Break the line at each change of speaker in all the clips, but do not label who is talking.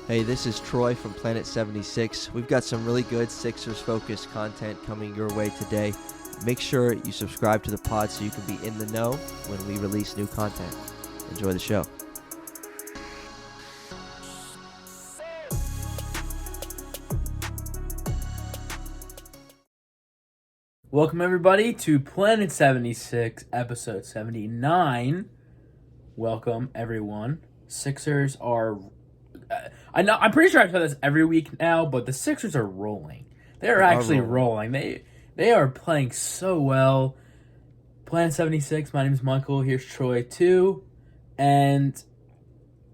Hey, this is Troy from Planet 76. We've got some really good Sixers-focused content coming your way today. Make sure you subscribe to the pod so you can be in the know when we release new content. Enjoy the show.
Welcome, everybody, to Planet 76, episode 79. Welcome, everyone. Sixers are... I'm pretty sure I've said this every week now, but the Sixers are rolling. They're actually rolling. They are playing so well. Planet 76, my name is Michael. Here's Troy, too. And,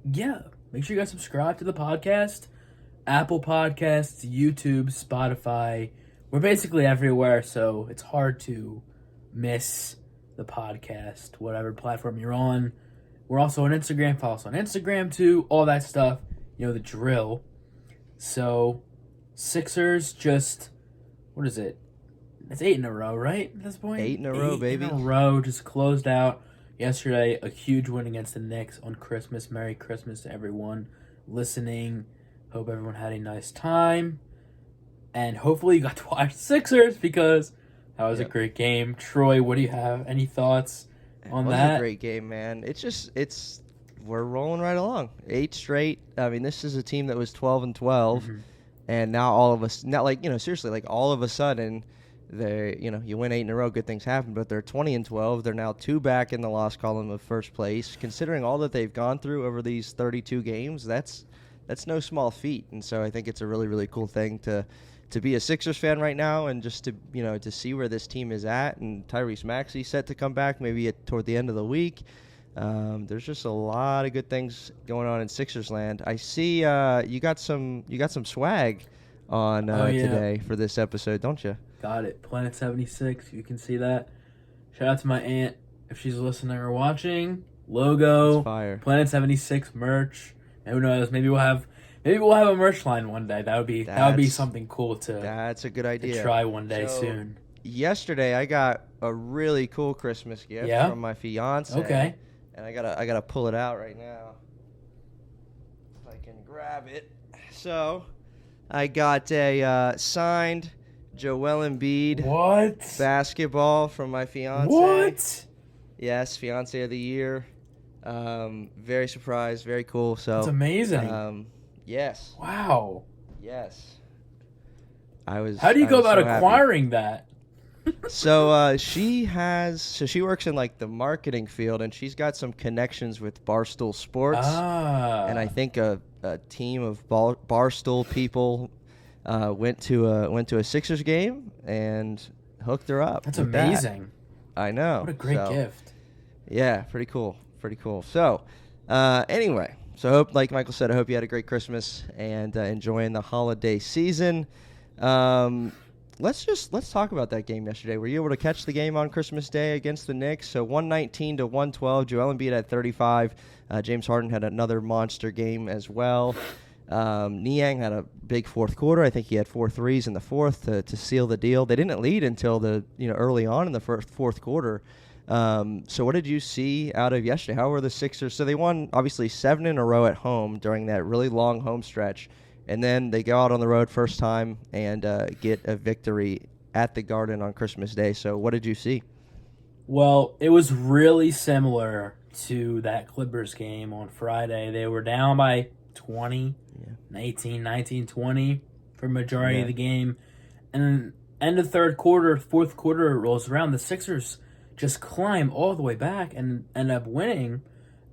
yeah, make sure you guys subscribe to the podcast. Apple Podcasts, YouTube, Spotify. We're basically everywhere, so it's hard to miss the podcast, whatever platform you're on. We're also on Instagram. Follow us on Instagram, too. All that stuff. You know, the drill. So, Sixers just, what is it? It's 8 in a row, right, at this point?
8 in a row, baby.
8 in a row, just closed out. Yesterday, a huge win against the Knicks on Christmas. Merry Christmas to everyone listening. Hope everyone had a nice time. And hopefully you got to watch Sixers because that was a great game. Troy, what do you have? Any thoughts on that?
It was a great game, man. We're rolling right along. 8 straight. I mean, this is a team that was 12-12, and now all of us, seriously, like all of a sudden, you win 8 in a row, good things happen. But they're 20-12. They're now 2 back in the loss column of first place. Considering all that they've gone through over these 32 games, that's no small feat. And so I think it's a really, really cool thing to be a Sixers fan right now, and just to see where this team is at. And Tyrese Maxey set to come back maybe toward the end of the week. There's just a lot of good things going on in Sixers land. I see you got some swag on today for this episode, don't you?
Got it. Planet 76. You can see that. Shout out to my aunt if she's listening or watching. Logo.
Fire.
Planet 76 merch. And who knows? Maybe we'll have a merch line one day. That would be something cool to.
That's a good idea.
To try one day soon.
Yesterday, I got a really cool Christmas gift from my fiance.
Okay.
And I gotta pull it out right now. If I can grab it. So, I got a signed Joel Embiid basketball from my fiance.
What?
Yes, fiance of the year. Very surprised, very cool. So
it's amazing.
Yes.
Wow.
Yes.
How do you go about acquiring that?
So she works in like the marketing field, and she's got some connections with Barstool Sports. And I think a team of Barstool people went to a Sixers game and hooked her up.
That's amazing.
I know.
What a great gift.
Yeah, pretty cool. So, anyway, so like Michael said, I hope you had a great Christmas and enjoying the holiday season. Let's talk about that game yesterday. Were you able to catch the game on Christmas Day against the Knicks? So 119-112. Joel Embiid had 35. James Harden had another monster game as well. Niang had a big fourth quarter. I think he had 4 threes in the fourth to seal the deal. They didn't lead until early on in the fourth quarter. So what did you see out of yesterday? How were the Sixers? So they won obviously 7 in a row at home during that really long home stretch. And then they go out on the road first time and get a victory at the Garden on Christmas Day. So what did you see?
Well, it was really similar to that Clippers game on Friday. They were down by 20, 19, 20 for majority of the game. And then end of third quarter, fourth quarter rolls around. The Sixers just climb all the way back and end up winning.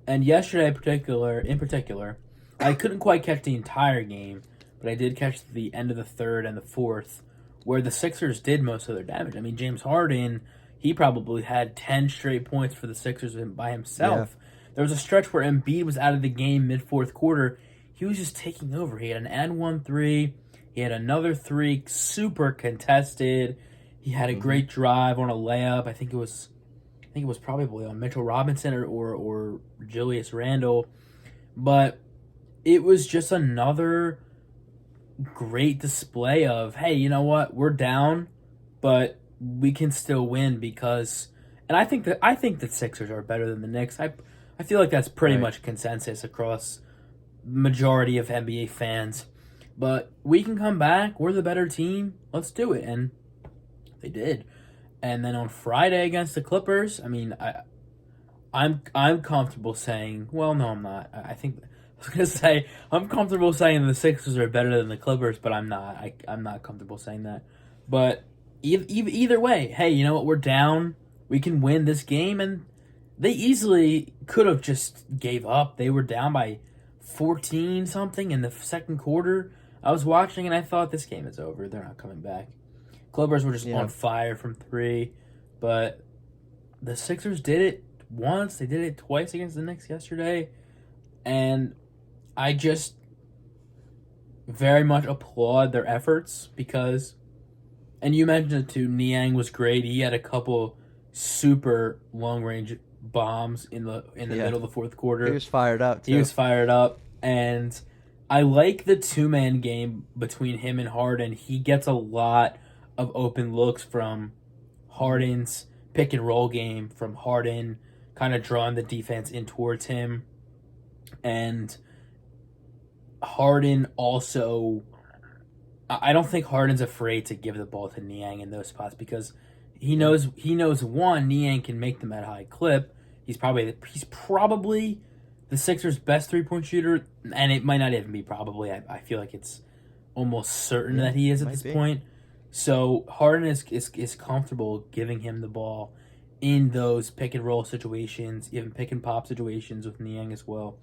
And yesterday in particular, I couldn't quite catch the entire game, but I did catch the end of the third and the fourth, where the Sixers did most of their damage. I mean, James Harden, he probably had 10 straight points for the Sixers by himself. Yeah. There was a stretch where Embiid was out of the game mid-fourth quarter. He was just taking over. He had an and-one 3. He had another 3, super contested. He had a great drive on a layup. I think it was probably on Mitchell Robinson or Julius Randle. But it was just another great display of, hey, you know what? We're down, but we can still win because, and I think that Sixers are better than the Knicks. I feel like that's pretty much consensus across majority of NBA fans. But we can come back. We're the better team. Let's do it. And they did. And then on Friday against the Clippers, I mean, I'm comfortable saying, well, no, I'm not. I think I was gonna say I'm comfortable saying the Sixers are better than the Clippers, but I'm not. I'm not comfortable saying that. But either way, hey, you know what? We're down. We can win this game, and they easily could have just gave up. They were down by 14 something in the second quarter. I was watching and I thought this game is over. They're not coming back. Clippers were just on fire from three, but the Sixers did it once. They did it twice against the Knicks yesterday, and I just very much applaud their efforts because, and you mentioned it too, Niang was great. He had a couple super long range bombs in the middle of the fourth quarter.
He was fired up too.
He was fired up, and I like the two-man game between him and Harden. He gets a lot of open looks from Harden's pick and roll game, from Harden kind of drawing the defense in towards him. And Harden also, I don't think Harden's afraid to give the ball to Niang in those spots because he knows one, Niang can make them at a high clip. He's probably the Sixers' best three-point shooter, and it might not even be probably. I feel like it's almost certain that he is at this point. So Harden is comfortable giving him the ball in those pick-and-roll situations, even pick-and-pop situations with Niang as well.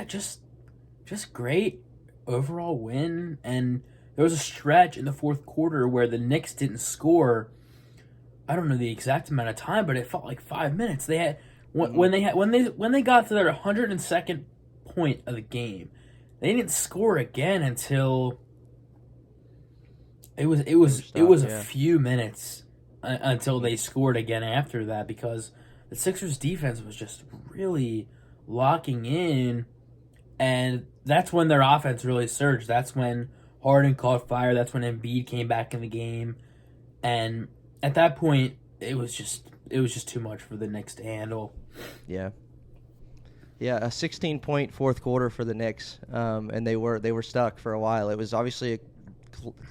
Just great overall win. And there was a stretch in the fourth quarter where the Knicks didn't score. I don't know the exact amount of time, but it felt like 5 minutes. They had when they got to their 102nd point of the game, they didn't score again until it was a few minutes until they scored again after that because the Sixers defense was just really locking in, and that's when their offense really surged. That's when Harden caught fire. That's when Embiid came back in the game, and at that point, it was just too much for the Knicks to handle.
Yeah, a 16-point fourth quarter for the Knicks, and they were stuck for a while. It was obviously a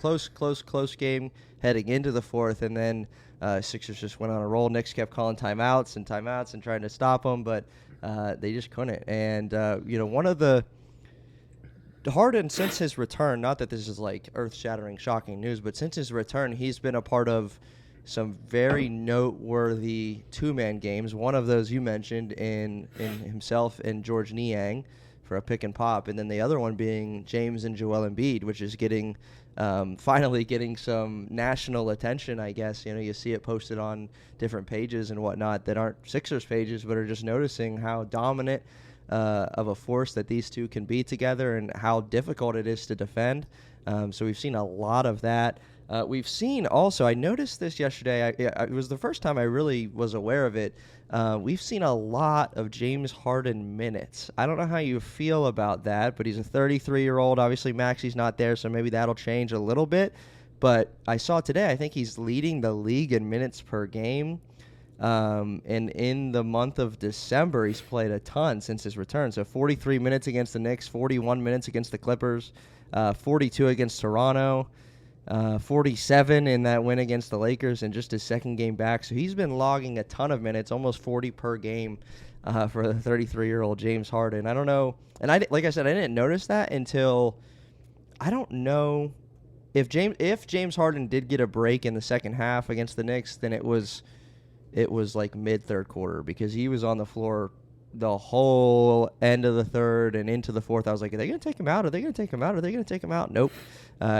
close game heading into the fourth, and then Sixers just went on a roll. Knicks kept calling timeouts and trying to stop them, but they just couldn't. And one of the Harden, since his return, not that this is like earth-shattering, shocking news, but since his return, he's been a part of some very noteworthy two-man games. One of those you mentioned in himself and George Niang for a pick and pop, and then the other one being James and Joel Embiid, which is finally getting some national attention, I guess. You see it posted on different pages and whatnot that aren't Sixers pages, but are just noticing how dominant of a force that these two can be together and how difficult it is to defend. So we've seen a lot of that. We've seen also, I noticed this yesterday, it was the first time I really was aware of it. We've seen a lot of James Harden minutes. I don't know how you feel about that, but he's a 33-year-old. Obviously, Maxey's not there, so maybe that'll change a little bit. But I saw today, I think he's leading the league in minutes per game. And in the month of December, he's played a ton since his return. So 43 minutes against the Knicks, 41 minutes against the Clippers, 42 against Toronto. 47 in that win against the Lakers and just his second game back. So he's been logging a ton of minutes, almost 40 per game for the 33-year-old James Harden. I don't know. And like I said, I didn't notice that until I don't know if James Harden did get a break in the second half against the Knicks, then it was like mid-third quarter because he was on the floor the whole end of the third and into the fourth. I was like, are they going to take him out? Are they going to take him out? Are they going to take him out? Nope.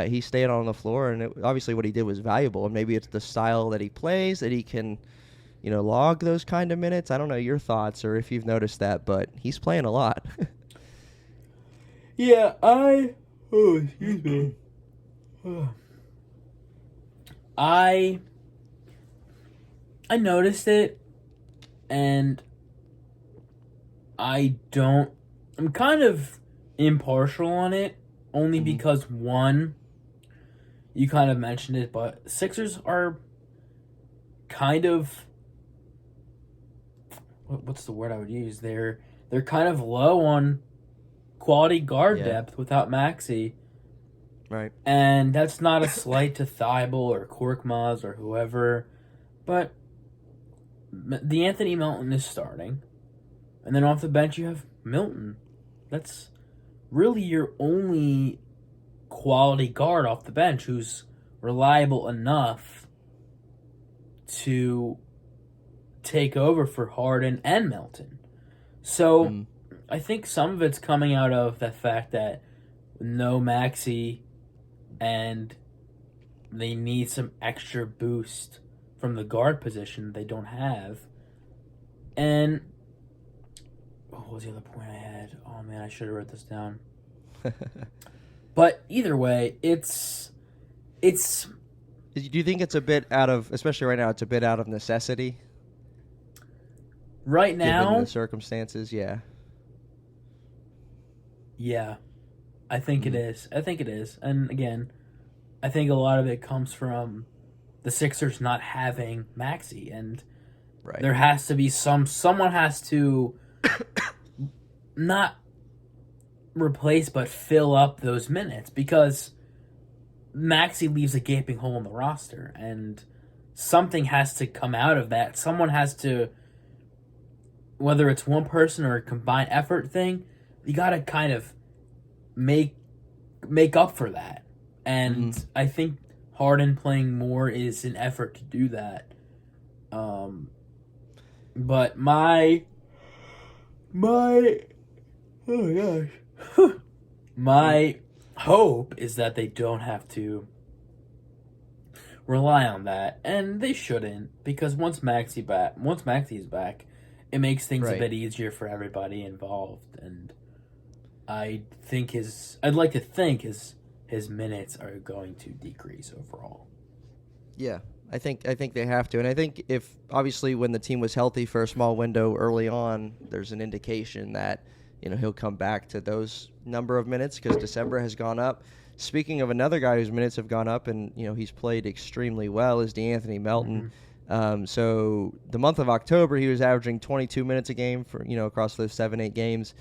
He stayed on the floor, and obviously what he did was valuable. And maybe it's the style that he plays that he can, log those kind of minutes. I don't know your thoughts or if you've noticed that, but he's playing a lot.
Yeah, excuse me. I noticed it, and I'm kind of impartial on it, only because, one, you kind of mentioned it, but Sixers are kind of, what's the word I would use? They're kind of low on quality guard
Yeah.
depth without Maxey.
Right.
And that's not a slight to Thibault or Korkmaz or whoever, but the Anthony Melton is starting. And then off the bench you have Melton. That's really your only quality guard off the bench who's reliable enough to take over for Harden and Melton. So I think some of it's coming out of the fact that no Maxey and they need some extra boost from the guard position they don't have. And what was the other point I had? Oh man, I should have wrote this down. But either way, it's.
Do you think it's a bit out of, especially right now, it's a bit out of necessity?
Right now,
given the circumstances, yeah.
Yeah, I think it is. And again, I think a lot of it comes from the Sixers not having Maxey, and there has to be someone has to not replace but fill up those minutes, because Maxey leaves a gaping hole in the roster, and something has to come out of that. Someone has to, whether it's one person or a combined effort thing, you got to kind of make up for that. And I think Harden playing more is an effort to do that. But my oh gosh. My hope is that they don't have to rely on that, and they shouldn't, because once Maxey's back, it makes things a bit easier for everybody involved, and I'd like to think his minutes are going to decrease overall.
Yeah, I think they have to, and I think if obviously when the team was healthy for a small window early on, there's an indication that he'll come back to those number of minutes, because December has gone up. Speaking of another guy whose minutes have gone up and he's played extremely well is DeAnthony Melton. So the month of October he was averaging 22 minutes a game for across those 7-8 games.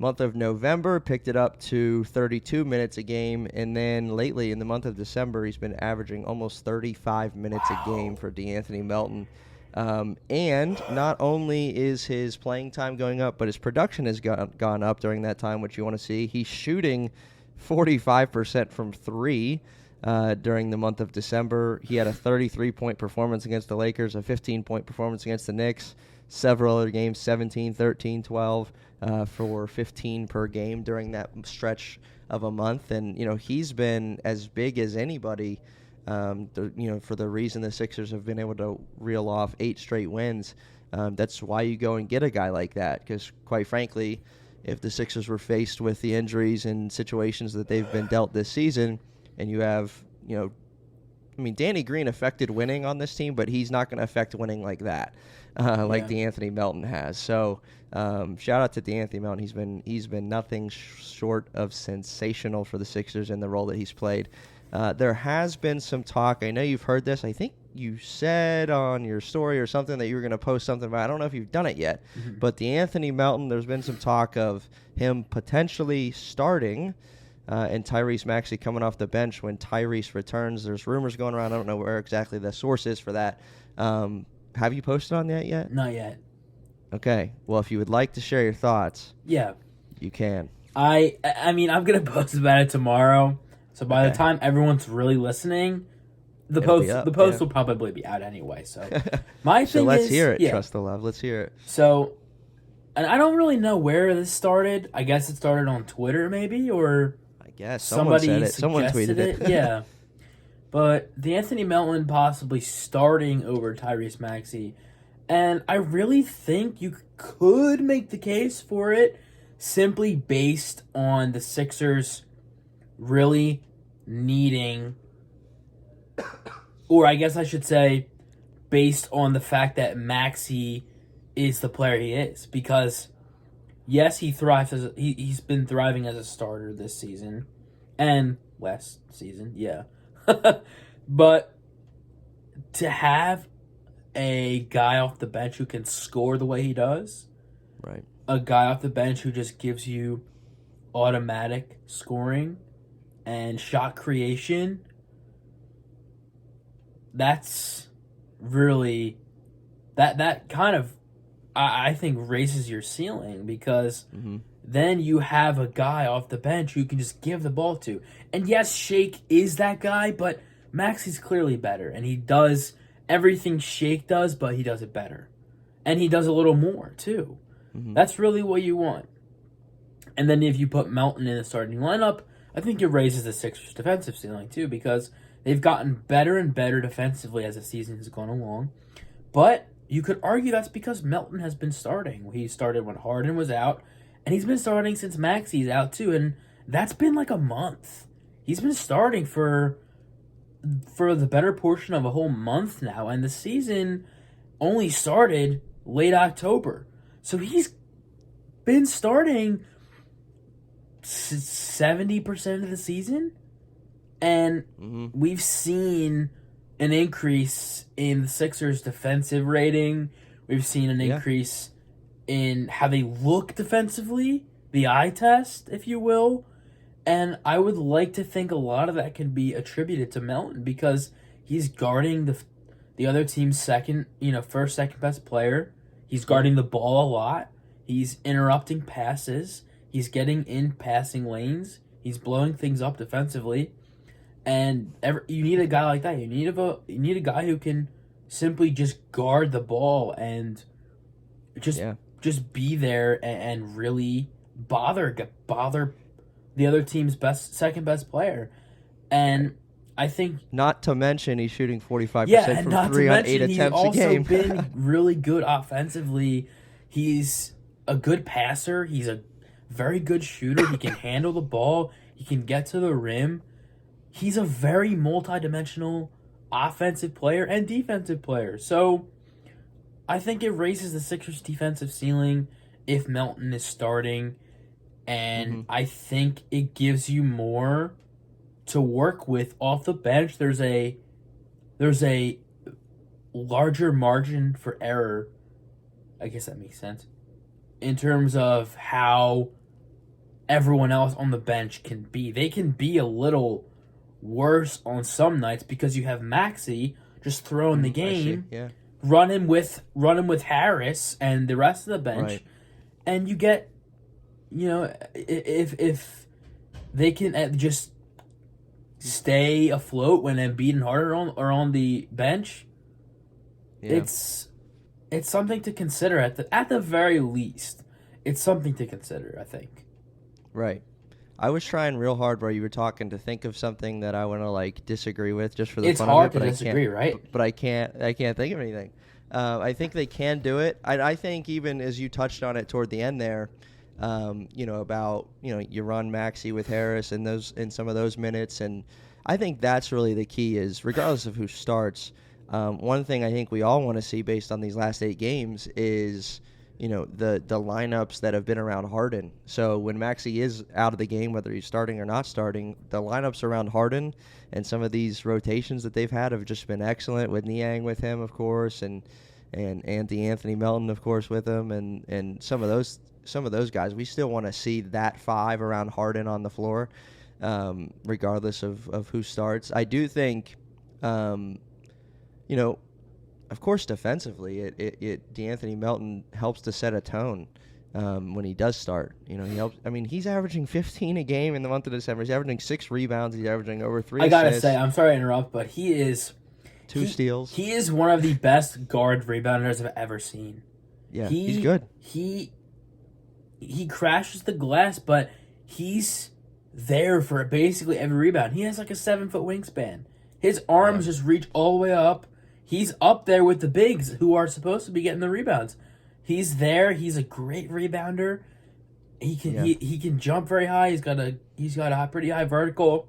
Month of November picked it up to 32 minutes a game, and then lately in the month of December he's been averaging almost 35 minutes a game for DeAnthony Melton. And not only is his playing time going up, but his production has gone up during that time, which you want to see. He's shooting 45% from three during the month of December. He had a 33-point performance against the Lakers, a 15-point performance against the Knicks, several other games, 17, 13, 12, for 15 per game during that stretch of a month. And, he's been as big as anybody. For the reason the Sixers have been able to reel off 8 straight wins. That's why you go and get a guy like that, because quite frankly, if the Sixers were faced with the injuries and situations that they've been dealt this season, and you have, Danny Green affected winning on this team, but he's not going to affect winning like that, like DeAnthony Melton has. So shout out to DeAnthony Melton. He's been nothing short of sensational for the Sixers in the role that he's played. There has been some talk. I know you've heard this. I think you said on your story or something that you were going to post something about. I don't know if you've done it yet. But DeAnthony Melton, there's been some talk of him potentially starting and Tyrese Maxey coming off the bench when Tyrese returns. There's rumors going around. I don't know where exactly the source is for that. Have you posted on that yet?
Not yet.
Okay. Well, if you would like to share your thoughts, you can.
I'm going to post about it tomorrow. So by the time everyone's really listening, the post will probably be out anyway. So my thing is,
let's hear it. Trust the love. Let's hear it.
So, and I don't really know where this started. I guess it started on Twitter, maybe, or
I guess someone said it. Someone tweeted it.
Yeah, but DeAnthony Melton possibly starting over Tyrese Maxey, and I really think you could make the case for it simply based on the Sixers really needing, or I guess I should say, based on the fact that Maxey is the player he is. Because, yes, he's been thriving as a starter this season, and last season, but to have a guy off the bench who can score the way he does,
right?
A guy off the bench who just gives you automatic scoring and shot creation, that's really that kind of I think raises your ceiling because then you have a guy off the bench who you can just give the ball to. And yes, Shake is that guy, but Maxey's clearly better, and he does everything Shake does, but he does it better. And he does a little more, too. That's really what you want. And then if you put Melton in the starting lineup, I think it raises the Sixers' defensive ceiling, too, because they've gotten better and better defensively as the season has gone along. But you could argue that's because Melton has been starting. He started when Harden was out, and he's been starting since Maxey's out, too, and that's been like a month. He's been starting for the better portion of a whole month now, and the season only started late October. So he's been starting 70% of the season, and we've seen an increase in the Sixers' defensive rating. We've seen an increase in how they look defensively, the eye test, if you will. And I would like to think a lot of that can be attributed to Melton because he's guarding the other team's second best player. He's guarding the ball a lot. He's interrupting passes. He's getting in passing lanes. He's blowing things up defensively. And you need a guy like that. You need a guy who can simply just guard the ball and just be there and really bother the other team's second best player. And I think
not to mention he's shooting 45% from 3 on 8 attempts a game.
He's also been really good offensively. He's a good passer. He's a very good shooter. He can handle the ball. He can get to the rim. He's a very multidimensional offensive player and defensive player. So I think it raises the Sixers' defensive ceiling if Melton is starting. And I think it gives you more to work with off the bench. There's a larger margin for error. I guess that makes sense. In terms of how everyone else on the bench can be. They can be a little worse on some nights because you have Maxey just throwing the game, running with Harris and the rest of the bench, and you get, if they can just stay afloat when Embiid and Harden are on the bench, it's something to consider at the very least. It's something to consider, I think.
Right. I was trying real hard while you were talking to think of something that I want to disagree with just for the fun of it.
It's hard to disagree, right?
But I can't think of anything. I think they can do it. I think even as you touched on it toward the end there, about you run Maxey with Harris in some of those minutes, and I think that's really the key is regardless of who starts. One thing I think we all want to see based on these last 8 games is the lineups that have been around Harden. So when Maxey is out of the game, whether he's starting or not starting, the lineups around Harden and some of these rotations that they've had have just been excellent with Niang with him, of course, and Anthony Melton, of course, with him, and some of those guys. We still want to see that 5 around Harden on the floor, regardless of who starts. I do think, of course, defensively, DeAnthony Melton helps to set a tone when he does start. He helps. I mean, he's averaging 15 a game in the month of December. He's averaging 6 rebounds. He's averaging over 3 assists.
I gotta say, I'm sorry to interrupt, but he is
2 steals.
He is one of the best guard rebounders I've ever seen.
Yeah, he's good.
He crashes the glass, but he's there for basically every rebound. He has like a 7-foot wingspan. His arms just reach all the way up. He's up there with the bigs who are supposed to be getting the rebounds. He's there. He's a great rebounder. He can jump very high. He's got a pretty high vertical.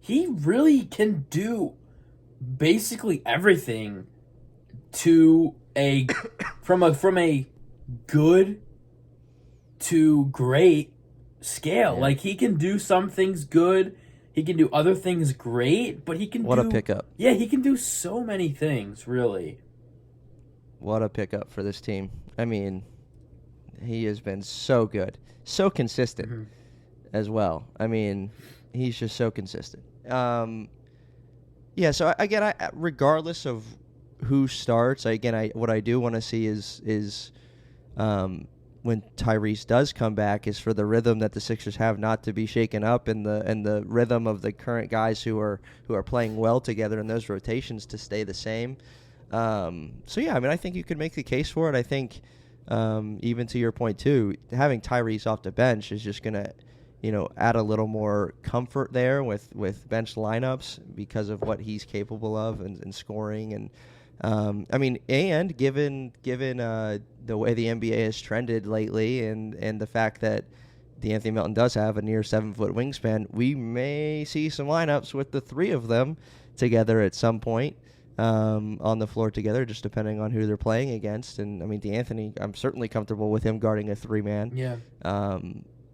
He really can do basically everything from a good to great scale.
Yeah.
Like, he can do some things good. He can do other things great, but he can
What a pickup.
Yeah, he can do so many things, really.
What a pickup for this team. I mean, he has been so good, so consistent. as well. I mean, he's just so consistent. Yeah, so again, regardless of who starts, what I do want to see is when Tyrese does come back, is for the rhythm that the Sixers have not to be shaken up, and the rhythm of the current guys who are playing well together in those rotations to stay the same. So yeah, I mean, I think you could make the case for it. I think even to your point too, having Tyrese off the bench is just gonna add a little more comfort there with bench lineups because of what he's capable of and scoring. And I mean, and given the way the NBA has trended lately and the fact that Anthony Melton does have a near 7-foot wingspan, we may see some lineups with the three of them together at some point on the floor together, just depending on who they're playing against. And I mean, D'Anthony, I'm certainly comfortable with him guarding a 3-man.
Yeah.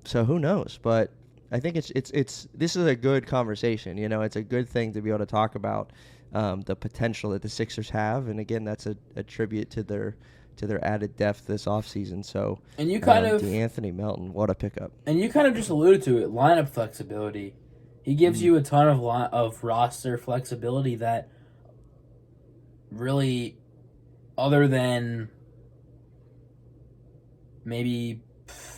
So who knows? But I think it's this is a good conversation. It's a good thing to be able to talk about the potential that the Sixers have, and again, that's a tribute to their added depth this offseason. So
and you kind of
D'Anthony Melton, what a pickup! And
you kind of just alluded to it, lineup flexibility. He gives you a ton of roster flexibility that really, other than maybe.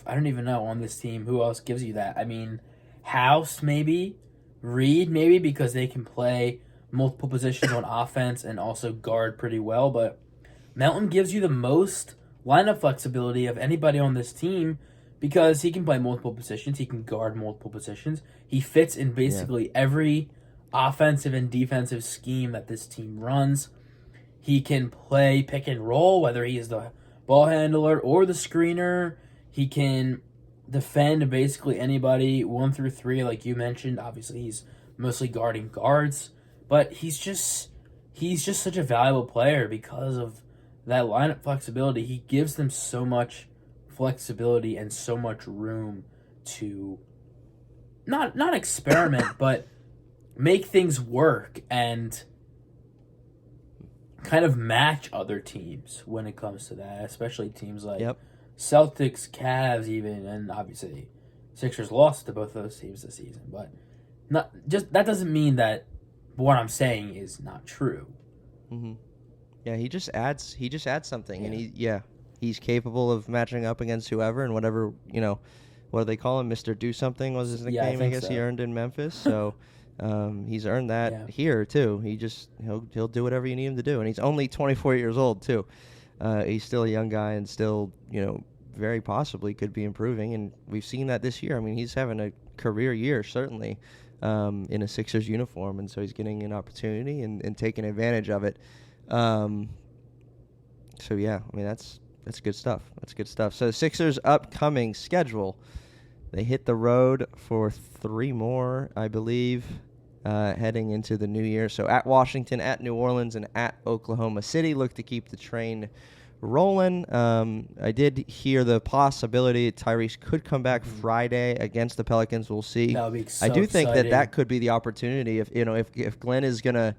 I don't even know on this team who else gives you that. I mean, House maybe, Reed maybe, because they can play multiple positions on offense and also guard pretty well. But Melton gives you the most lineup flexibility of anybody on this team because he can play multiple positions. He can guard multiple positions. He fits in basically every offensive and defensive scheme that this team runs. He can play pick and roll, whether he is the ball handler or the screener. He can defend basically anybody 1 through 3, like you mentioned. Obviously, he's mostly guarding guards, but he's just such a valuable player because of that lineup flexibility. He gives them so much flexibility and so much room to not experiment, but make things work and kind of match other teams when it comes to that, especially teams like Celtics, Cavs, even, and obviously Sixers lost to both of those teams this season. But that doesn't mean that what I'm saying is not true.
Mm-hmm. Yeah, he just adds something, and he's capable of matching up against whoever and whatever. What do they call him? Mr. Do Something was his nickname. I guess so. He earned in Memphis, so he's earned that here too. He'll do whatever you need him to do, and he's only 24 years old too. He's still a young guy and still, very possibly could be improving. And we've seen that this year. I mean, he's having a career year, certainly, in a Sixers uniform. And so he's getting an opportunity and taking advantage of it. So, yeah, I mean, that's good stuff. That's good stuff. So the Sixers' upcoming schedule, they hit the road for 3 more, I believe, heading into the new year. So at Washington, at New Orleans, and at Oklahoma City. Look to keep the train rolling. I did hear the possibility Tyrese could come back Friday against the Pelicans. We'll see.
That would be so
I do think
exciting.
that could be the opportunity if Glenn is gonna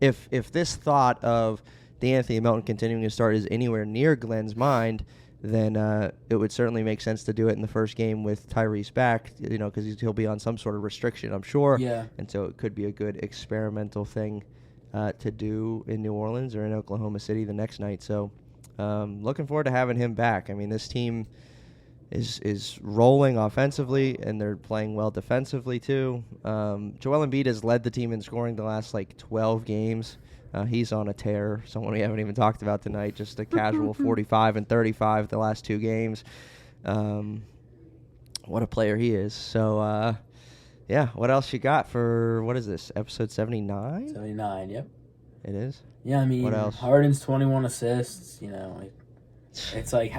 if this thought of D'Anthony Melton continuing to start is anywhere near Glenn's mind, then it would certainly make sense to do it in the first game with Tyrese back, because he'll be on some sort of restriction, I'm sure.
Yeah.
And so it could be a good experimental thing to do in New Orleans or in Oklahoma City the next night. So looking forward to having him back. I mean, this team is rolling offensively, and they're playing well defensively too. Joel Embiid has led the team in scoring the last 12 games. He's on a tear, someone we haven't even talked about tonight, just a casual 45 and 35 the last 2 games. What a player he is. So, what else you got for, what is this, episode 79?
79, yep.
It is?
Yeah, I mean,
what else?
Harden's 21 assists, it's like,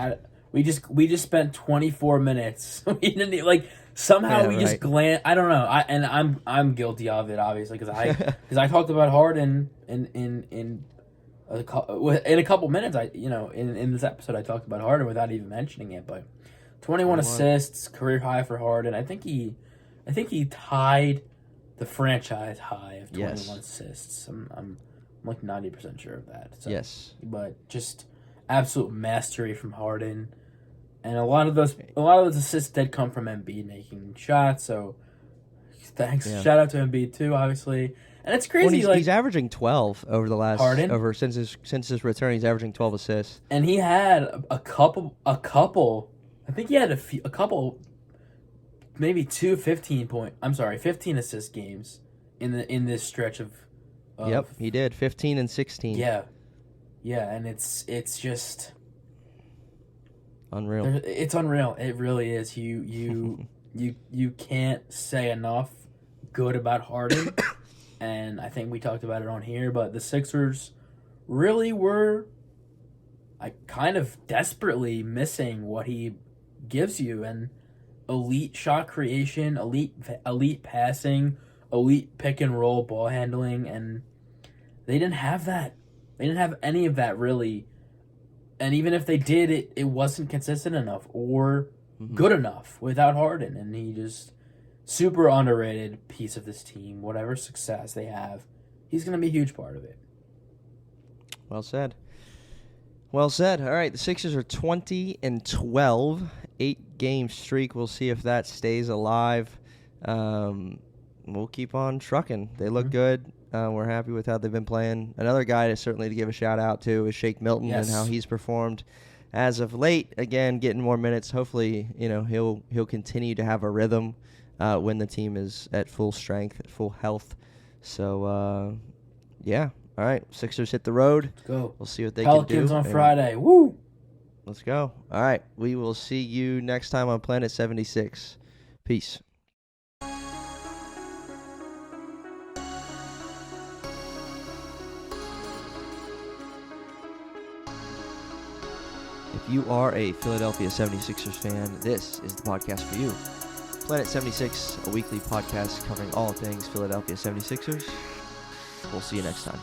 we just spent 24 minutes. We didn't, somehow we just glance. I don't know. I'm guilty of it, obviously, because I talked about Harden in a couple minutes. In this episode, I talked about Harden without even mentioning it. But 21 assists, career high for Harden. I think he tied the franchise high of 21 assists. I'm 90% sure of that. So,
yes,
but just absolute mastery from Harden. And a lot of those assists did come from Embiid making shots. So thanks, shout out to Embiid too, obviously. And it's crazy.
He's averaging 12 over the last
Harden?
since his return. He's averaging 12 assists.
And he had a couple. I think he had a couple, maybe 15 assist games in this stretch of.
Yep, he did 15 and 16.
Yeah, and it's just
unreal.
It's unreal. It really is. You can't say enough good about Harden. And I think we talked about it on here, but the Sixers really were kind of desperately missing what he gives you. And elite shot creation, elite passing, elite pick and roll ball handling, and they didn't have that. They didn't have any of that, really. And even if they did, it wasn't consistent enough or good enough without Harden. And he just... super underrated piece of this team. Whatever success they have, he's going to be a huge part of it.
Well said. Well said. All right, the Sixers are 20-12, 8-game streak. We'll see if that stays alive. We'll keep on trucking. They look good. We're happy with how they've been playing. Another guy to give a shout out to is Shake Melton and how he's performed as of late. Again, getting more minutes. Hopefully, he'll continue to have a rhythm when the team is at full strength, at full health. So, yeah. All right, Sixers hit the road.
Let's go.
We'll see what they can do.
Pelicans on Friday. Woo!
Let's go. All right, we will see you next time on Planet 76. Peace. If you are a Philadelphia 76ers fan, this is the podcast for you. Planet 76, a weekly podcast covering all things Philadelphia 76ers. We'll see you next time.